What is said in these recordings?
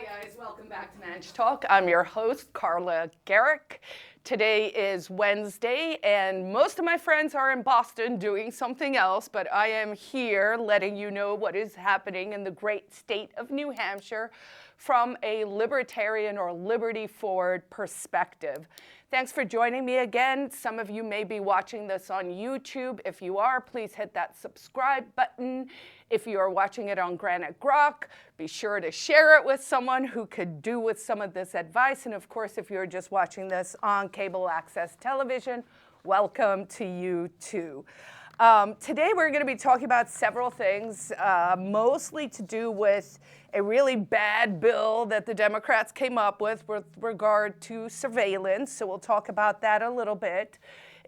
guys, welcome back to Manch Talk. I'm your host, Carla Garrick. Today is Wednesday, and most of my friends are in Boston doing something else, but I am here letting you know what is happening in the great state of New Hampshire from a libertarian or liberty-forward perspective. Thanks for joining me again. Some of you may be watching this on YouTube. If you are, please hit that subscribe button. If you are watching it on Granite Grok, be sure to share it with someone who could do with some of this advice. And of course, if you're just watching this on cable access television, welcome to you too. Today we're going to be talking about several things, mostly to do with a really bad bill that the Democrats came up with regard to surveillance. So we'll talk about that a little bit.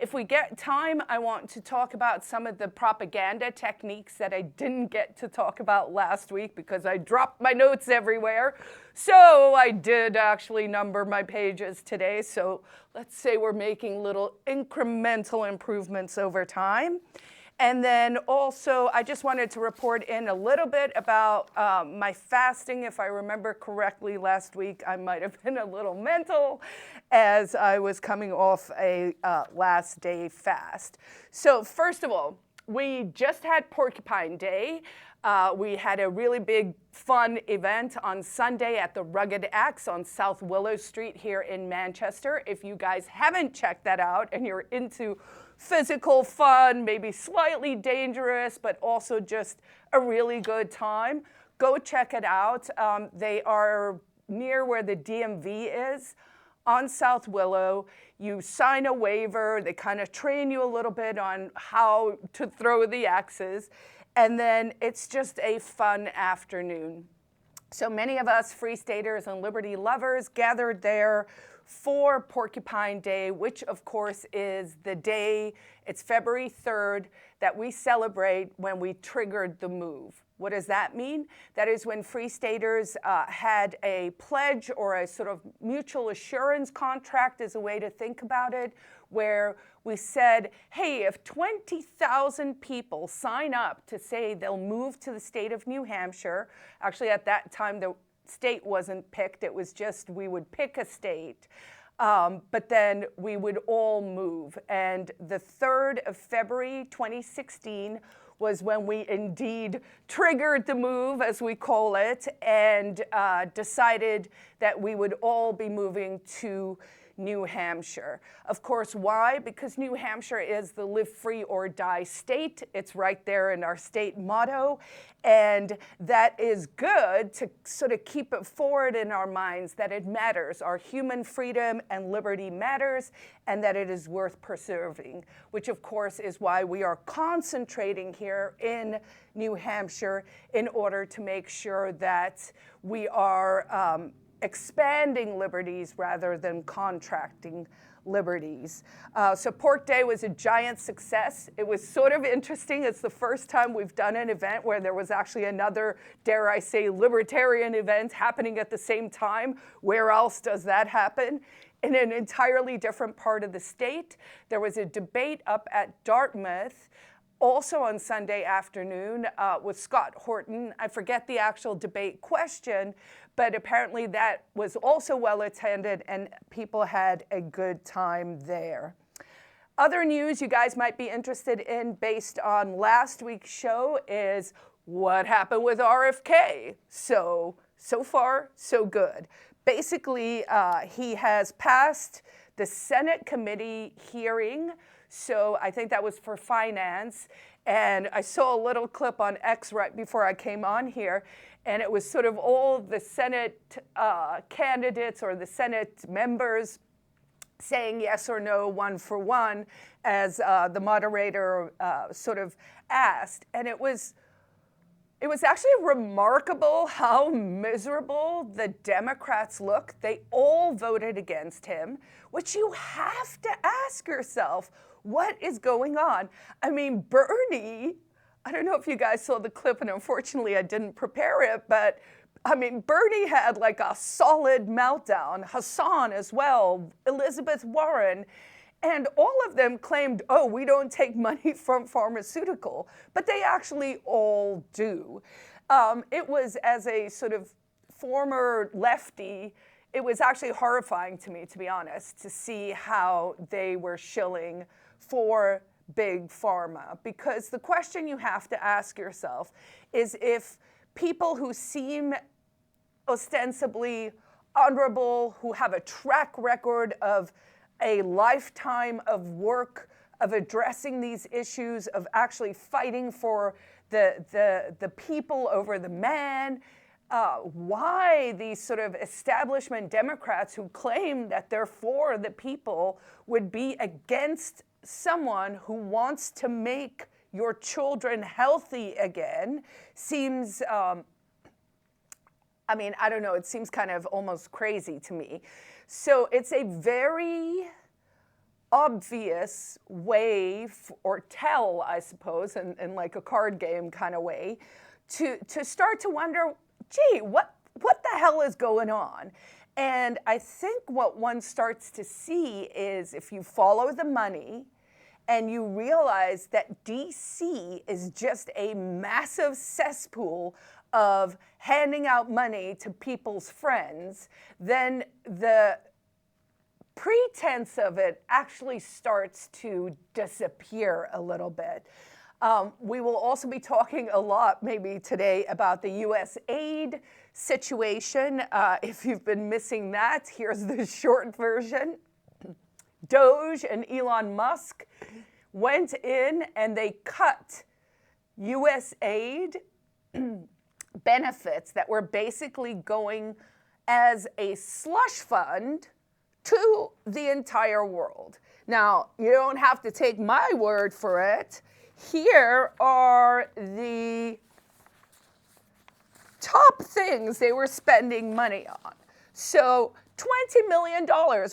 If we get time, I want to talk about some of the propaganda techniques that I didn't get to talk about last week because I dropped my notes everywhere. So I did actually number my pages today. So let's say we're making little incremental improvements over time. And then also, I just wanted to report in a little bit about my fasting. If I remember correctly, last week I might have been a little mental as I was coming off a last day fast. So first of all, we just had Porcupine Day. We had a really big fun event on Sunday at the Rugged Axe on South Willow Street here in Manchester. If you guys haven't checked that out and you're into physical fun, maybe slightly dangerous, but also just a really good time, go check it out. They are near where the DMV is on South Willow. You sign a waiver. They kind of train you a little bit on how to throw the axes. And then it's just a fun afternoon. So many of us Free Staters and liberty lovers gathered there for Porcupine Day, which of course is the day, it's February 3rd, that we celebrate when we triggered the move. What does that mean? That is when Free Staters had a pledge or a sort of mutual assurance contract, is a way to think about it, where we said, hey, if 20,000 people sign up to say they'll move to the state of New Hampshire, actually at that time the state wasn't picked, it was just we would pick a state, but then we would all move. And the 3rd of February 2016 was when we indeed triggered the move, as we call it, and decided that we would all be moving to New Hampshire. Of course, why? Because New Hampshire is the live free or die state. It's right there in our state motto. And that is good to sort of keep it forward in our minds that it matters. Our human freedom and liberty matters, and that it is worth preserving, which of course is why we are concentrating here in New Hampshire in order to make sure that we are expanding liberties rather than contracting liberties. So Pork Day was a giant success. It was sort of interesting. It's the first time we've done an event where there was actually another, dare I say, libertarian event happening at the same time. Where else does that happen? In an entirely different part of the state. There was a debate up at Dartmouth also on Sunday afternoon with Scott Horton. I forget the actual debate question, but apparently that was also well attended and people had a good time there. Other news you guys might be interested in based on last week's show is what happened with RFK. So far, so good. Basically, he has passed the Senate committee hearing. So I think that was for finance. And I saw a little clip on X right before I came on here. And it was sort of all the Senate candidates or the Senate members saying yes or no, one for one, as the moderator sort of asked. And it was actually remarkable how miserable the Democrats look. They all voted against him, which you have to ask yourself, what is going on? I mean, Bernie, I don't know if you guys saw the clip, and unfortunately I didn't prepare it, but I mean, Bernie had like a solid meltdown, Hassan as well, Elizabeth Warren, and all of them claimed, oh, we don't take money from pharmaceutical, but they actually all do. It was as a sort of former lefty, it was actually horrifying to me, to be honest, to see how they were shilling for big pharma. Because the question you have to ask yourself is, if people who seem ostensibly honorable, who have a track record of a lifetime of work, of addressing these issues, of actually fighting for the people over the man, why these sort of establishment Democrats who claim that they're for the people would be against someone who wants to make your children healthy again seems, I don't know, it seems kind of almost crazy to me. So it's a very obvious way, or tell, I suppose, in like a card game kind of way, to start to wonder, gee, what the hell is going on? And I think what one starts to see is, if you follow the money and you realize that DC is just a massive cesspool of handing out money to people's friends, then the pretense of it actually starts to disappear a little bit. We will also be talking a lot maybe today about the USAID situation. If you've been missing that, here's the short version. DOGE and Elon Musk went in and they cut USAID benefits that were basically going as a slush fund to the entire world. Now, you don't have to take my word for it. Here are the top things they were spending money on. So $20 million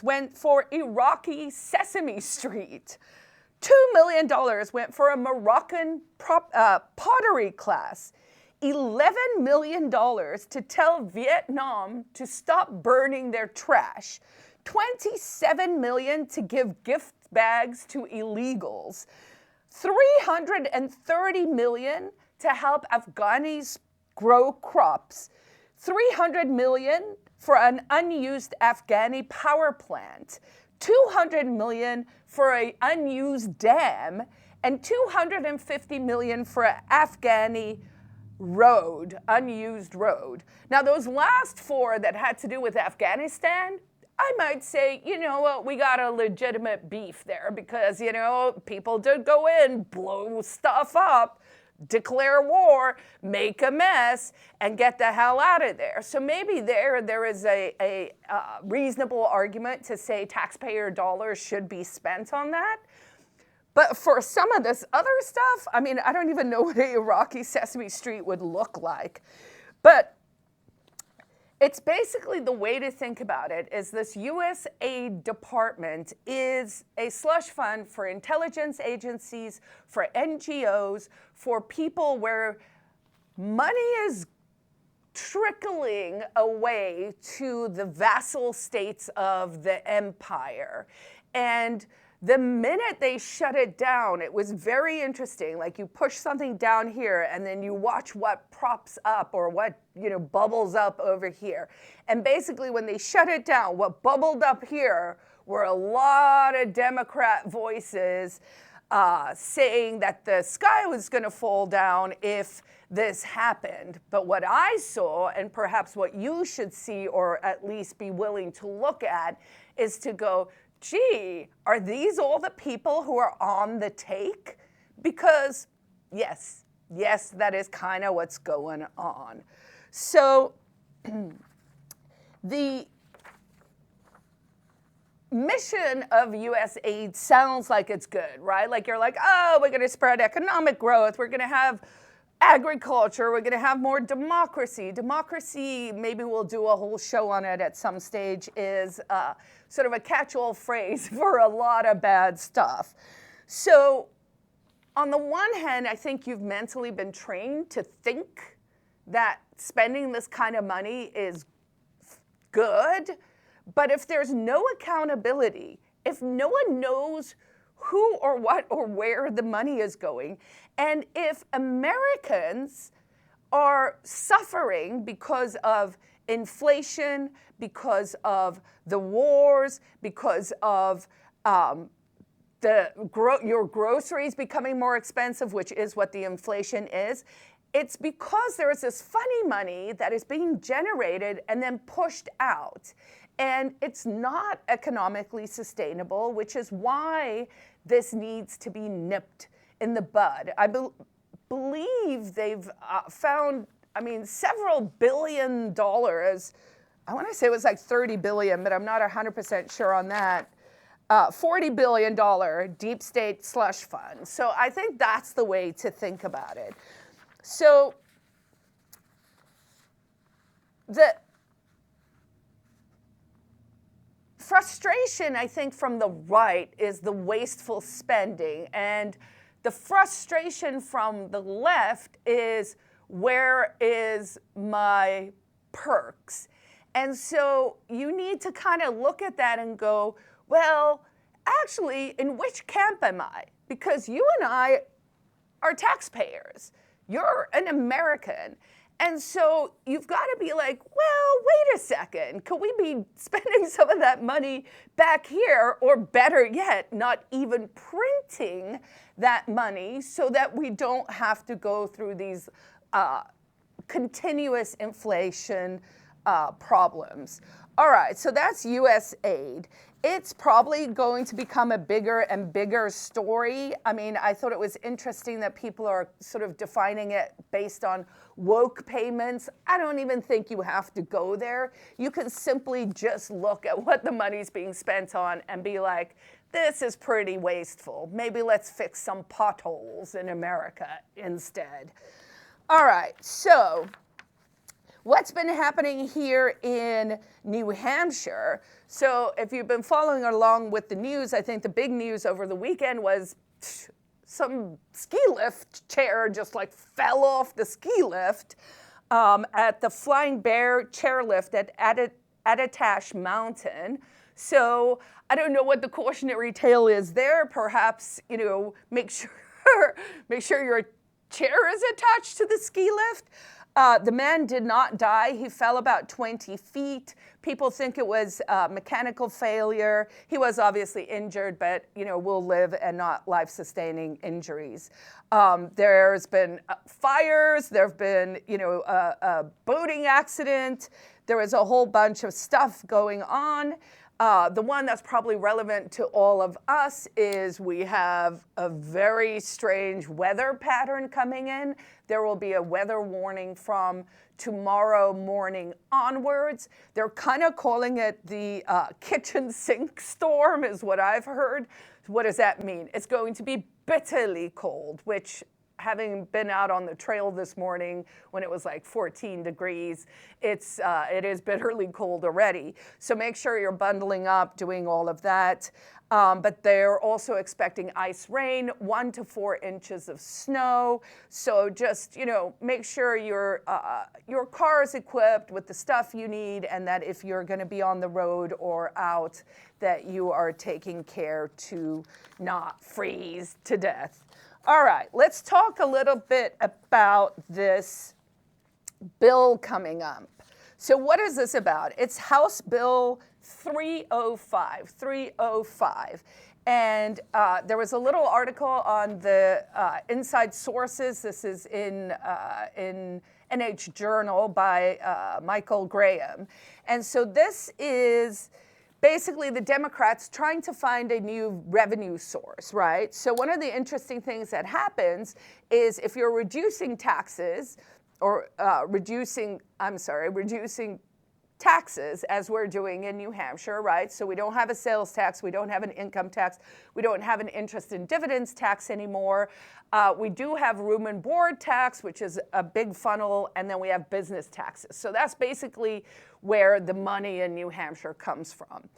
went for Iraqi Sesame Street. $2 million went for a Moroccan pottery class. $11 million to tell Vietnam to stop burning their trash. $27 million to give gift bags to illegals. $330 million to help Afghanis grow crops. $300 million for an unused Afghani power plant. $200 million for an unused dam, and $250 million for an Afghani road, unused road. Now, those last four that had to do with Afghanistan, I might say, you know what, we got a legitimate beef there because, you know, people did go in, blow stuff up, declare war, make a mess, and get the hell out of there. So maybe there is a reasonable argument to say taxpayer dollars should be spent on that. But for some of this other stuff, I mean, I don't even know what an Iraqi Sesame Street would look like. But it's basically, the way to think about it is, this USAID department is a slush fund for intelligence agencies, for NGOs, for people where money is trickling away to the vassal states of the empire. And the minute they shut it down, it was very interesting. Like, you push something down here and then you watch what props up or what, you know, bubbles up over here. And basically when they shut it down, what bubbled up here were a lot of Democrat voices saying that the sky was going to fall down if this happened. But what I saw, and perhaps what you should see or at least be willing to look at, is to go, gee, are these all the people who are on the take? Because yes, that is kind of what's going on. So the mission of USAID sounds like it's good, right? Like, you're like, oh, we're going to spread economic growth. We're going to have agriculture. We're going to have more democracy. Democracy, maybe we'll do a whole show on it at some stage, is sort of a catch-all phrase for a lot of bad stuff. So on the one hand, I think you've mentally been trained to think that spending this kind of money is good. But if there's no accountability, if no one knows who or what or where the money is going, and if Americans are suffering because of inflation, because of the wars, because of your groceries becoming more expensive, which is what the inflation is. It's because there is this funny money that is being generated and then pushed out. And it's not economically sustainable, which is why this needs to be nipped in the bud. I believe they've found, several $1 billion. I want to say it was like 30 billion, but I'm not 100% sure on that. $40 billion deep state slush fund. So I think that's the way to think about it. So the frustration, I think, from the right is the wasteful spending. And the frustration from the left is, where is my perks? And so you need to kind of look at that and go, well, actually, in which camp am I? Because you and I are taxpayers. You're an American. And so you've got to be like, well, wait a second. Could we be spending some of that money back here? Or better yet, not even printing that money so that we don't have to go through these continuous inflation problems. All right, so that's USAID. It's probably going to become a bigger and bigger story. I thought it was interesting that people are sort of defining it based on woke payments. I don't even think you have to go there. You can simply just look at what the money's being spent on and be like, this is pretty wasteful. Maybe let's fix some potholes in America instead. All right, so what's been happening here in New Hampshire? So if you've been following along with the news, I think the big news over the weekend was some ski lift chair just like fell off the ski lift at the Flying Bear chairlift at Attitash Mountain. So I don't know what the cautionary tale is there. Perhaps, make sure your chair is attached to the ski lift. The man did not die. He fell about 20 feet. People think it was mechanical failure. He was obviously injured, but will live and not life-sustaining injuries. There's been fires. There've been a boating accident. There was a whole bunch of stuff going on. The one that's probably relevant to all of us is we have a very strange weather pattern coming in. There will be a weather warning from tomorrow morning onwards. They're kind of calling it the kitchen sink storm is what I've heard. What does that mean? It's going to be bitterly cold, which, having been out on the trail this morning when it was like 14 degrees, it is bitterly cold already. So make sure you're bundling up, doing all of that. But they're also expecting ice rain, 1 to 4 inches of snow. So just, make sure your car is equipped with the stuff you need, and that if you're going to be on the road or out, that you are taking care to not freeze to death. All right, let's talk a little bit about this bill coming up. So what is this about? It's House Bill 305. And there was a little article on the Inside Sources. This is in NH Journal by Michael Graham. And so this is basically the Democrats trying to find a new revenue source, right? So one of the interesting things that happens is if you're reducing taxes or reducing taxes, as we're doing in New Hampshire, right? So we don't have a sales tax, we don't have an income tax, we don't have an interest in dividends tax anymore. We do have room and board tax, which is a big funnel, and then we have business taxes. So that's basically where the money in New Hampshire comes from.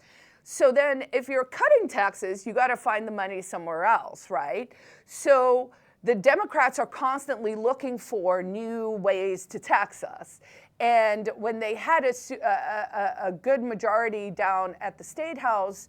So then if you're cutting taxes, you got to find the money somewhere else, right? So the Democrats are constantly looking for new ways to tax us. And when they had a good majority down at the State House,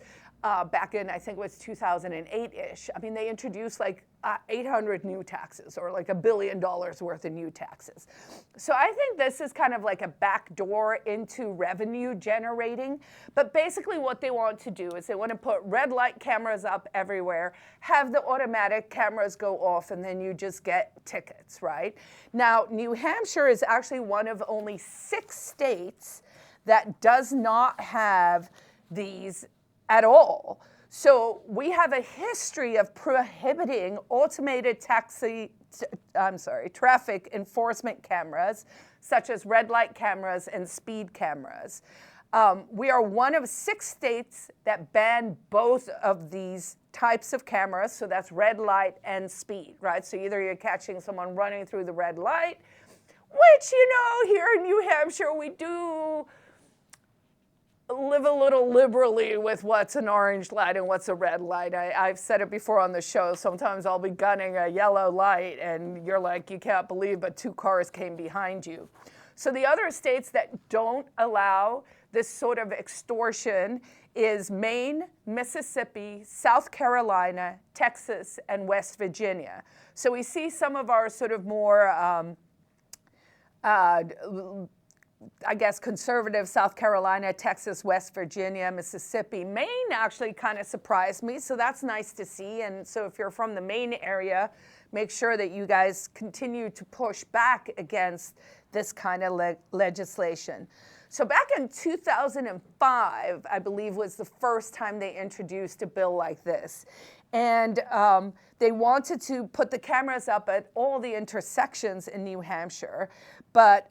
back in, I think it was 2008-ish. I mean, they introduced like 800 new taxes, or like $1 billion worth of new taxes. So I think this is kind of like a backdoor into revenue generating. But basically what they want to do is they want to put red light cameras up everywhere, have the automatic cameras go off, and then you just get tickets, right? Now, New Hampshire is actually one of only 6 states that does not have these at all. So we have a history of prohibiting automated traffic enforcement cameras, such as red light cameras and speed cameras. We are one of 6 states that ban both of these types of cameras, so that's red light and speed, right? So either you're catching someone running through the red light, which, you know, here in New Hampshire, we do live a little liberally with what's an orange light and what's a red light. I've said it before on the show. Sometimes I'll be gunning a yellow light and you're like, you can't believe, but 2 cars came behind you. So the other states that don't allow this sort of extortion is Maine, Mississippi, South Carolina, Texas, and West Virginia. So we see some of our sort of more I guess conservative South Carolina, Texas, West Virginia, Mississippi. Maine actually kind of surprised me, so that's nice to see. And so if you're from the Maine area, make sure that you guys continue to push back against this kind of legislation. So back in 2005, I believe, was the first time they introduced a bill like this. And they wanted to put the cameras up at all the intersections in New Hampshire, but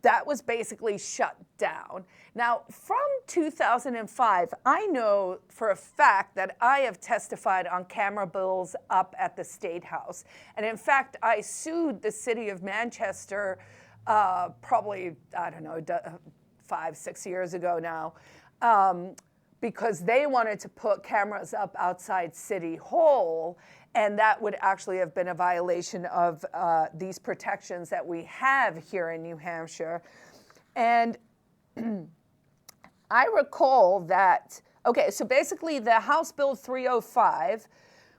that was basically shut down. Now, from 2005, I know for a fact that I have testified on camera bills up at the State House. And in fact, I sued the city of Manchester probably, I don't know, 5-6 years ago now, because they wanted to put cameras up outside City Hall, and that would actually have been a violation of these protections that we have here in New Hampshire. And I recall that, okay, so basically the House Bill 305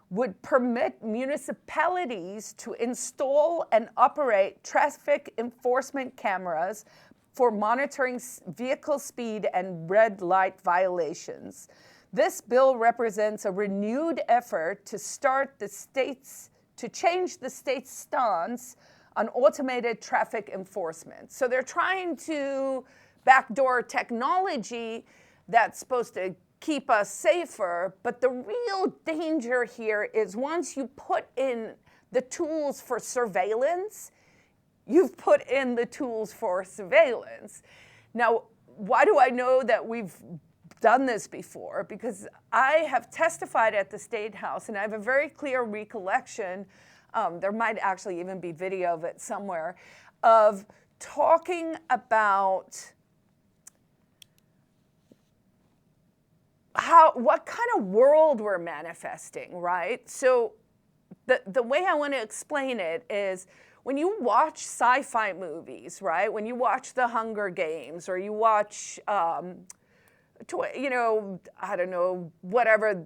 would permit municipalities to install and operate traffic enforcement cameras for monitoring vehicle speed and red light violations. This bill represents a renewed effort to change the state's stance on automated traffic enforcement. So they're trying to backdoor technology that's supposed to keep us safer, but the real danger here is once you put in the tools for surveillance, you've put in the tools for surveillance. Now, why do I know that we've done this before? Because I have testified at the State House, and I have a very clear recollection, there might actually even be video of it somewhere, of talking about what kind of world we're manifesting, right? So the way I want to explain it is, when you watch sci-fi movies, right? When you watch The Hunger Games, or you watch, you know, I don't know, whatever,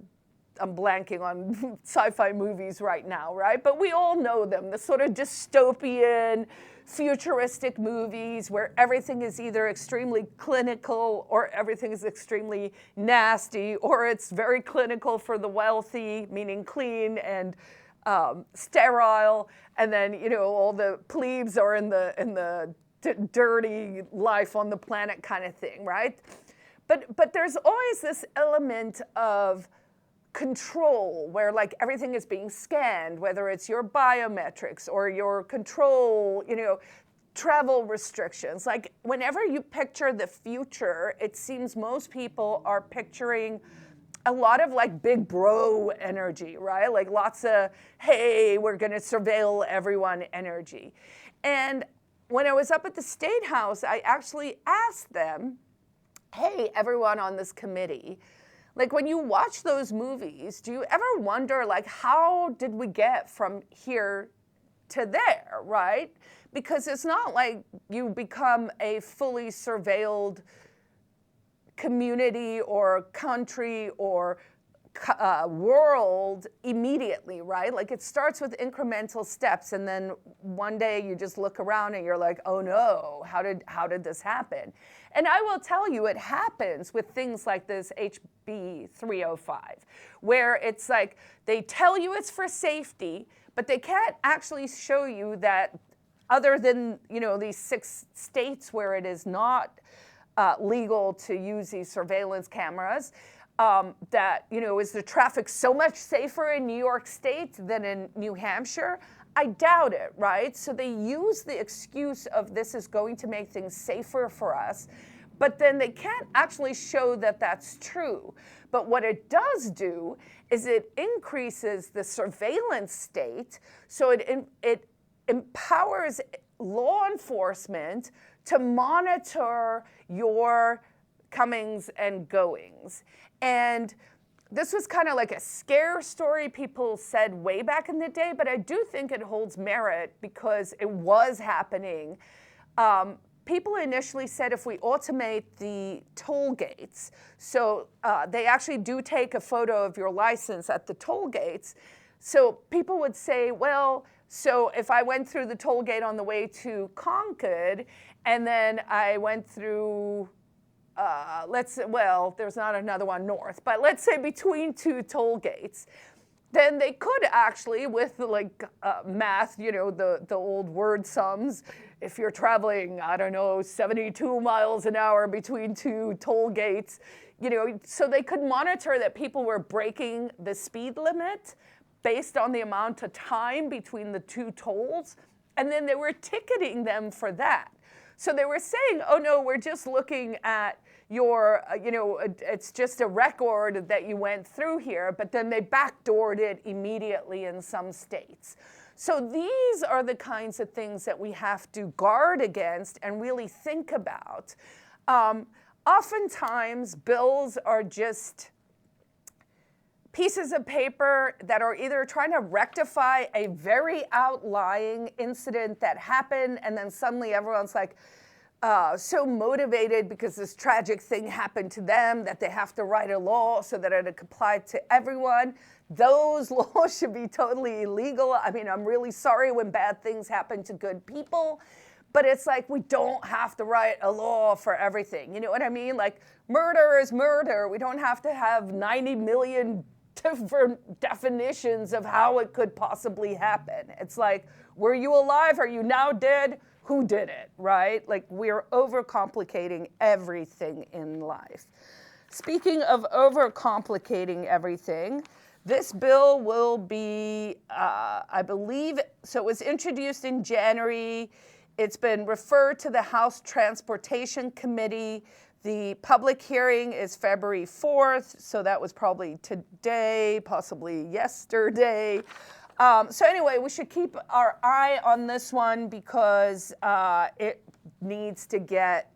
I'm blanking on sci-fi movies right now, right? But we all know them, the sort of dystopian, futuristic movies where everything is either extremely clinical or everything is extremely nasty, or it's very clinical for the wealthy, meaning clean and sterile, and then, you know, all the plebes are in the dirty life on the planet kind of thing, right? But there's always this element of control where, like, everything is being scanned, whether it's your biometrics or your control, you know, travel restrictions. Like, whenever you picture the future, it seems most people are picturing a lot of like big bro energy, right? Like lots of, hey, we're gonna surveil everyone energy. And when I was up at the State House, I actually asked them, hey, everyone on this committee, like when you watch those movies, do you ever wonder, like, how did we get from here to there, right? Because it's not like you become a fully surveilled community or country or world immediately, right? Like it starts with incremental steps, and then one day you just look around and you're like, oh no, how did this happen? And I will tell you, it happens with things like this HB 305, where it's like they tell you it's for safety, but they can't actually show you that other than, you know, these 6 states where it is not legal to use these surveillance cameras, that, you know, is the traffic so much safer in New York State than in New Hampshire? I doubt it, right? So they use the excuse of this is going to make things safer for us, but then they can't actually show that that's true. But what it does do is it increases the surveillance state, so it empowers law enforcement to monitor your comings and goings. And this was kind of like a scare story people said way back in the day, but I do think it holds merit because it was happening. People initially said if we automate the toll gates, so they actually do take a photo of your license at the toll gates, so people would say, well, so if I went through the toll gate on the way to Concord, and then I went through, there's not another one north, but let's say between 2 toll gates, then they could actually, with like math, you know, the old word sums, if you're traveling, I don't know, 72 miles an hour between 2 toll gates, you know, so they could monitor that people were breaking the speed limit based on the amount of time between the 2 tolls, and then they were ticketing them for that. So they were saying, oh no, we're just looking at your, you know, it's just a record that you went through here, but then they backdoored it immediately in some states. So these are the kinds of things that we have to guard against and really think about. Oftentimes, bills are just pieces of paper that are either trying to rectify a very outlying incident that happened, and then suddenly everyone's like so motivated because this tragic thing happened to them that they have to write a law so that it applies to everyone. Those laws should be totally illegal. I mean, I'm really sorry when bad things happen to good people, but it's like we don't have to write a law for everything. You know what I mean? Like murder is murder. We don't have to have 90 million different definitions of how it could possibly happen. It's like, were you alive? Are you now dead? Who did it, right? Like we're overcomplicating everything in life. Speaking of overcomplicating everything, this bill will be, I believe, so it was introduced in January. It's been referred to the House Transportation Committee. The public hearing is February 4th, so that was probably today, possibly yesterday. So anyway, we should keep our eye on this one because it needs to get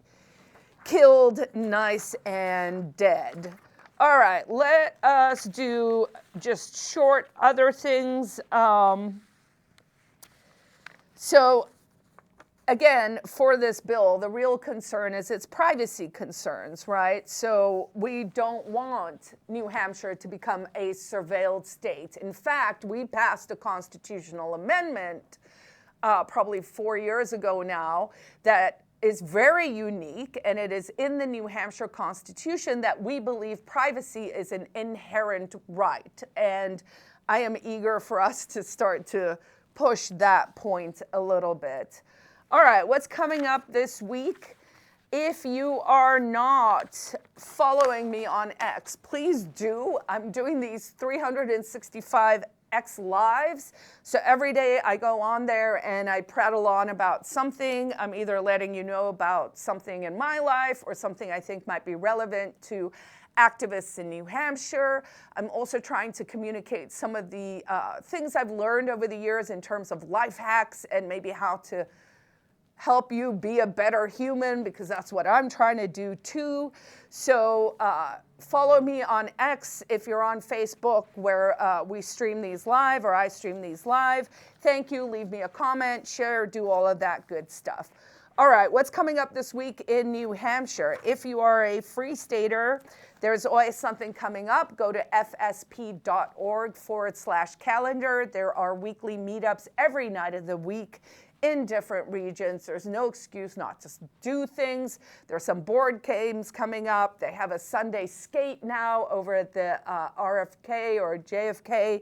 killed nice and dead. All right, let us do just short other things. So again, for this bill, the real concern is its privacy concerns, right? So we don't want New Hampshire to become a surveilled state. In fact, we passed a constitutional amendment probably 4 years ago now that is very unique, and it is in the New Hampshire Constitution that we believe privacy is an inherent right. And I am eager for us to start to push that point a little bit. All right, what's coming up this week? If you are not following me on X, please do. I'm doing these 365 X lives. So every day I go on there and I prattle on about something. I'm either letting you know about something in my life or something I think might be relevant to activists in New Hampshire. I'm also trying to communicate some of the things I've learned over the years in terms of life hacks and maybe how to help you be a better human, because that's what I'm trying to do too. So follow me on X if you're on Facebook, where we stream these live, or I stream these live. Thank you. Leave me a comment, share, do all of that good stuff. All right, what's coming up this week in New Hampshire? If you are a free stater, there's always something coming up. Go to fsp.org/calendar. There are weekly meetups every night of the week in different regions. There's no excuse not to do things. There's some board games coming up. They have a Sunday skate now over at the RFK or JFK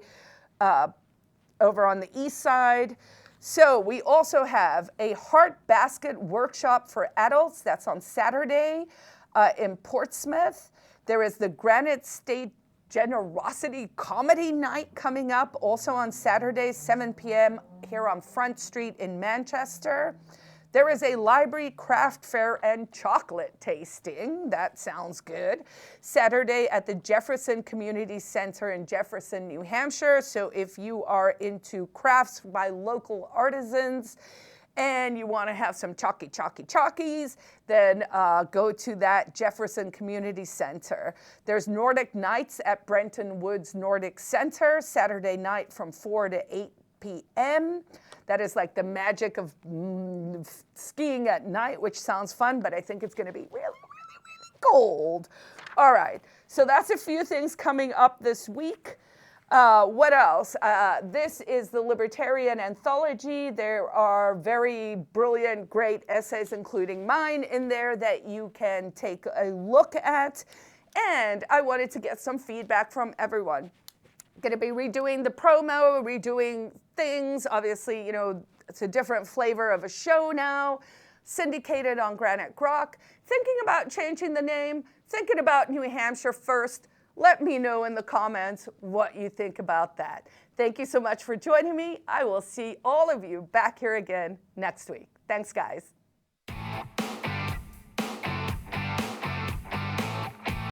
over on the east side. So we also have a Heart Basket workshop for adults. That's on Saturday in Portsmouth. There is the Granite State Generosity Comedy Night coming up, also on Saturday, 7 p.m. here on Front Street in Manchester. There is a library craft fair and chocolate tasting. That sounds good. Saturday at the Jefferson Community Center in Jefferson, New Hampshire. So if you are into crafts by local artisans and you want to have some chalkies, then go to that Jefferson Community Center. There's Nordic Nights at Brenton Woods Nordic Center, Saturday night from 4 to 8 p.m. That is like the magic of skiing at night, which sounds fun, but I think it's going to be really, really, really cold. All right, so that's a few things coming up this week. What else? This is the Libertarian Anthology. There are very brilliant, great essays, including mine, in there that you can take a look at. And I wanted to get some feedback from everyone. Going to be redoing the promo, redoing things. Obviously, you know, it's a different flavor of a show now. Syndicated on Granite Grok. Thinking about changing the name, thinking about New Hampshire first. Let me know in the comments what you think about that. Thank you so much for joining me. I will see all of you back here again next week. Thanks, guys.